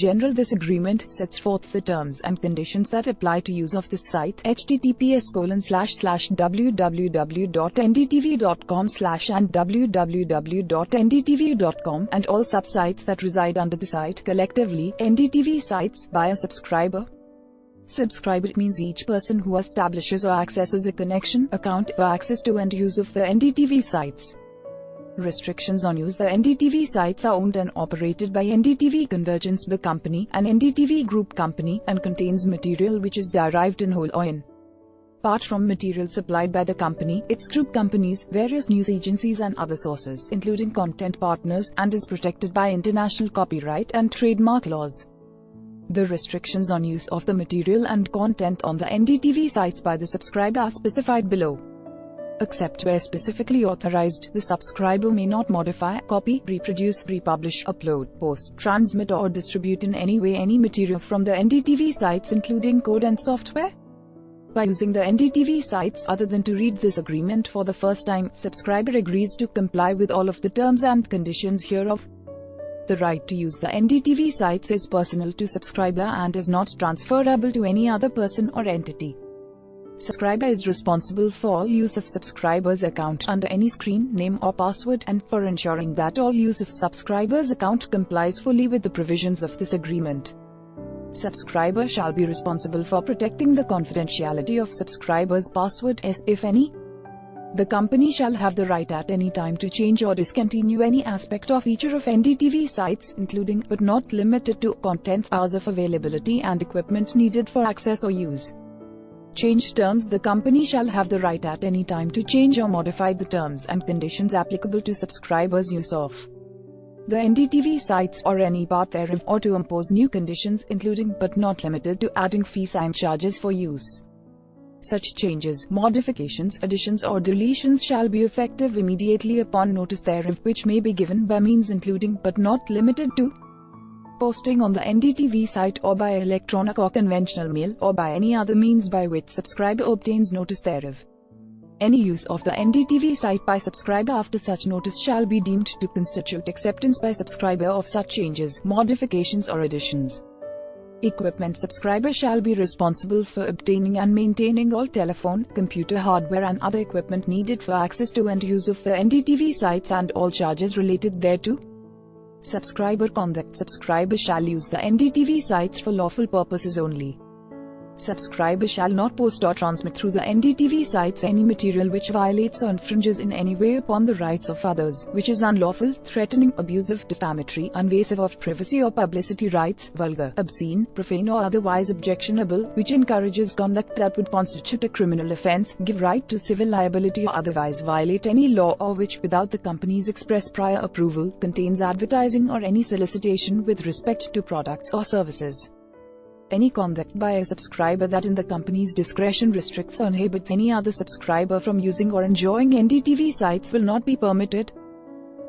General. This agreement sets forth the terms and conditions that apply to use of this site. https://www.ndtv.com/ and www.ndtv.com and all subsites that reside under the site, collectively, NDTV sites, by a subscriber. Subscriber means each person who establishes or accesses a connection, account, for access to and use of the NDTV sites. Restrictions on use. The NDTV sites are owned and operated by NDTV Convergence, the company, an NDTV group company, and contains material which is derived in whole or in part from material supplied by the company, its group companies, various news agencies and other sources, including content partners, and is protected by international copyright and trademark laws. The restrictions on use of the material and content on the NDTV sites by the subscriber are specified below. Except where specifically authorized, the subscriber may not modify, copy, reproduce, republish, upload, post, transmit or distribute in any way any material from the NDTV sites, including code and software. By using the NDTV sites other than to read this agreement for the first time, subscriber agrees to comply with all of the terms and conditions hereof. The right to use the NDTV sites is personal to subscriber and is not transferable to any other person or entity. Subscriber is responsible for all use of subscriber's account under any screen name or password, and for ensuring that all use of subscriber's account complies fully with the provisions of this agreement. Subscriber shall be responsible for protecting the confidentiality of subscriber's password, if any. The company shall have the right at any time to change or discontinue any aspect or feature of NDTV sites, including, but not limited to, content, hours of availability and equipment needed for access or use. Change terms. The company shall have the right at any time to change or modify the terms and conditions applicable to subscribers' use of the NDTV sites or any part thereof, or to impose new conditions, including, but not limited to, adding fees and charges for use. Such changes, modifications, additions or deletions shall be effective immediately upon notice thereof, which may be given by means including, but not limited to, posting on the NDTV site or by electronic or conventional mail, or by any other means by which subscriber obtains notice thereof. Any use of the NDTV site by subscriber after such notice shall be deemed to constitute acceptance by subscriber of such changes, modifications or additions. Equipment. Subscriber shall be responsible for obtaining and maintaining all telephone, computer hardware and other equipment needed for access to and use of the NDTV sites and all charges related thereto. Subscriber conduct. Subscriber shall use the NDTV sites for lawful purposes only. Subscriber shall not post or transmit through the NDTV sites any material which violates or infringes in any way upon the rights of others, which is unlawful, threatening, abusive, defamatory, invasive of privacy or publicity rights, vulgar, obscene, profane or otherwise objectionable, which encourages conduct that would constitute a criminal offense, give right to civil liability or otherwise violate any law, or which, without the company's express prior approval, contains advertising or any solicitation with respect to products or services. Any conduct by a subscriber that in the company's discretion restricts or inhibits any other subscriber from using or enjoying NDTV sites will not be permitted.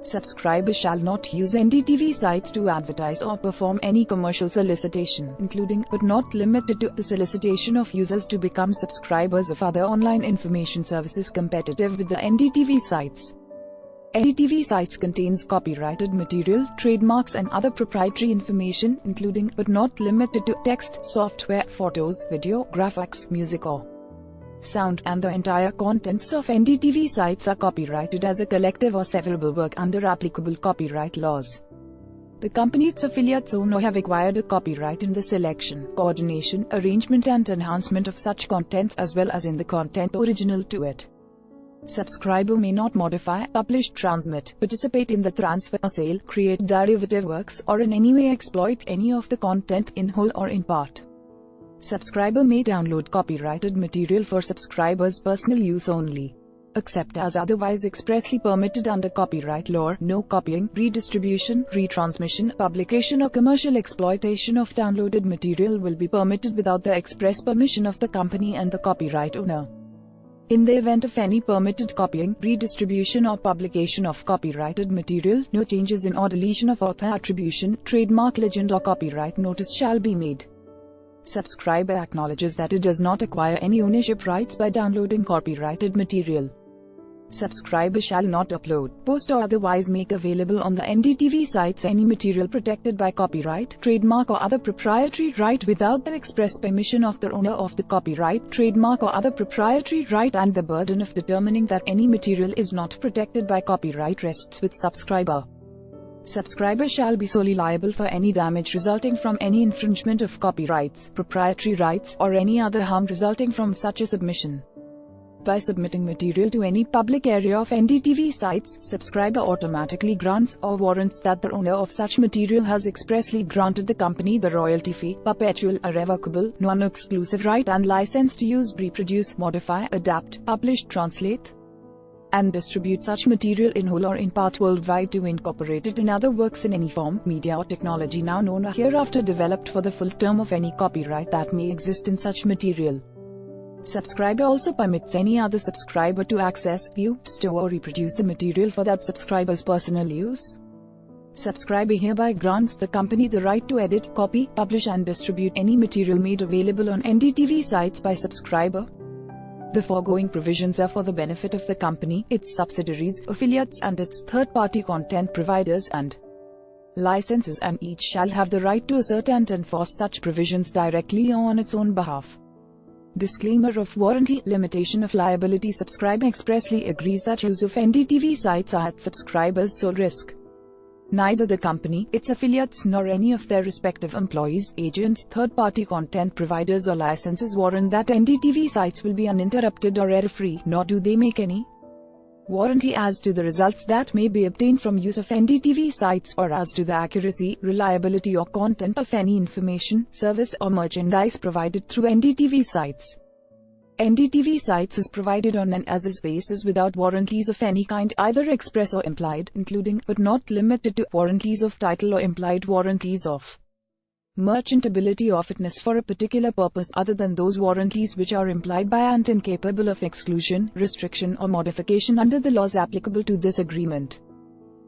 Subscriber shall not use NDTV sites to advertise or perform any commercial solicitation, including, but not limited to, the solicitation of users to become subscribers of other online information services competitive with the NDTV sites. NDTV sites contains copyrighted material, trademarks and other proprietary information, including, but not limited to, text, software, photos, video, graphics, music or sound, and the entire contents of NDTV sites are copyrighted as a collective or severable work under applicable copyright laws. The company, its affiliates own or have acquired a copyright in the selection, coordination, arrangement and enhancement of such content, as well as in the content original to it. Subscriber may not modify, publish, transmit, participate in the transfer, sale, create derivative works, or in any way exploit any of the content, in whole or in part. Subscriber may download copyrighted material for subscribers' personal use only. Except as otherwise expressly permitted under copyright law, no copying, redistribution, retransmission, publication or commercial exploitation of downloaded material will be permitted without the express permission of the company and the copyright owner. In the event of any permitted copying, redistribution or publication of copyrighted material, no changes in or deletion of author attribution, trademark legend or copyright notice shall be made. Subscriber acknowledges that it does not acquire any ownership rights by downloading copyrighted material. Subscriber shall not upload, post or otherwise make available on the NDTV sites any material protected by copyright, trademark or other proprietary right without the express permission of the owner of the copyright, trademark or other proprietary right, and the burden of determining that any material is not protected by copyright rests with subscriber. Subscriber shall be solely liable for any damage resulting from any infringement of copyrights, proprietary rights, or any other harm resulting from such a submission. By submitting material to any public area of NDTV sites, subscriber automatically grants or warrants that the owner of such material has expressly granted the company the royalty fee, perpetual, irrevocable, non-exclusive right and license to use, reproduce, modify, adapt, publish, translate, and distribute such material in whole or in part worldwide, to incorporate it in other works in any form, media or technology now known or hereafter developed for the full term of any copyright that may exist in such material. Subscriber also permits any other subscriber to access, view, store or reproduce the material for that subscriber's personal use. Subscriber hereby grants the company the right to edit, copy, publish and distribute any material made available on NDTV sites by subscriber. The foregoing provisions are for the benefit of the company, its subsidiaries, affiliates and its third-party content providers and licenses, and each shall have the right to assert and enforce such provisions directly or on its own behalf. Disclaimer of warranty, limitation of liability. Subscriber expressly agrees that use of NDTV sites are at subscribers' sole risk. Neither the company, its affiliates nor any of their respective employees, agents, third-party content providers or licenses warrant that NDTV sites will be uninterrupted or error-free, nor do they make any warranty as to the results that may be obtained from use of NDTV sites, or as to the accuracy, reliability or content of any information, service or merchandise provided through NDTV sites. NDTV sites is provided on an as-is basis without warranties of any kind, either express or implied, including, but not limited to, warranties of title or implied warranties of merchantability or fitness for a particular purpose other than those warranties which are implied by and incapable of exclusion, restriction or modification under the laws applicable to this agreement.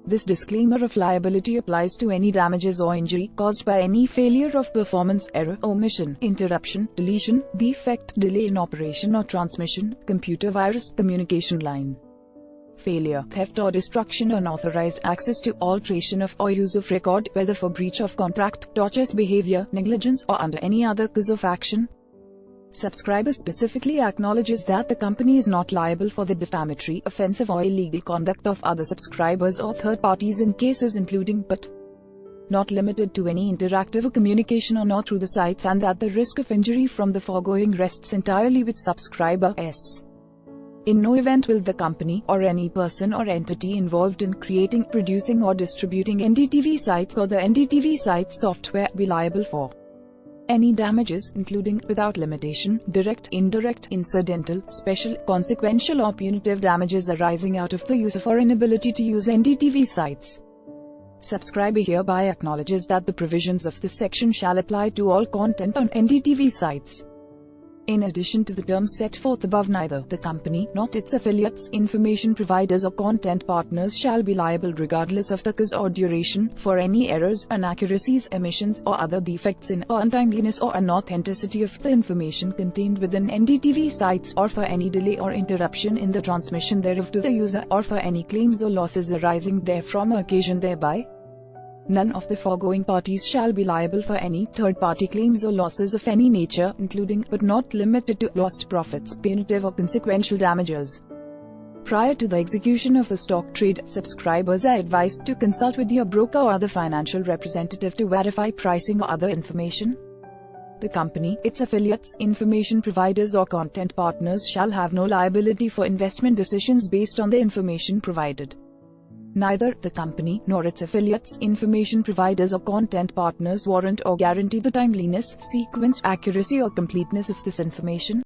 This disclaimer of liability applies to any damages or injury caused by any failure of performance, error, omission, interruption, deletion, defect, delay in operation or transmission, computer virus, communication line failure, theft or destruction, unauthorized access to, alteration of or use of record, whether for breach of contract, tortious behavior, negligence or under any other cause of action. Subscriber specifically acknowledges that the company is not liable for the defamatory, offensive or illegal conduct of other subscribers or third parties in cases including but not limited to any interactive communication on or through the sites, and that the risk of injury from the foregoing rests entirely with subscriber s. In no event will the company, or any person or entity involved in creating, producing or distributing NDTV sites or the NDTV sites software, be liable for any damages, including, without limitation, direct, indirect, incidental, special, consequential or punitive damages arising out of the use of or inability to use NDTV sites. Subscriber hereby acknowledges that the provisions of this section shall apply to all content on NDTV sites. In addition to the terms set forth above, neither the company, nor its affiliates, information providers or content partners shall be liable regardless of the cause or duration, for any errors, inaccuracies, omissions, or other defects in, or untimeliness or unauthenticity of the information contained within NDTV sites, or for any delay or interruption in the transmission thereof to the user, or for any claims or losses arising therefrom or occasioned thereby. None of the foregoing parties shall be liable for any third-party claims or losses of any nature, including, but not limited to, lost profits, punitive or consequential damages. Prior to the execution of a stock trade, subscribers are advised to consult with your broker or other financial representative to verify pricing or other information. The company, its affiliates, information providers or content partners shall have no liability for investment decisions based on the information provided. Neither the company, nor its affiliates, information providers or content partners warrant or guarantee the timeliness, sequence, accuracy or completeness of this information.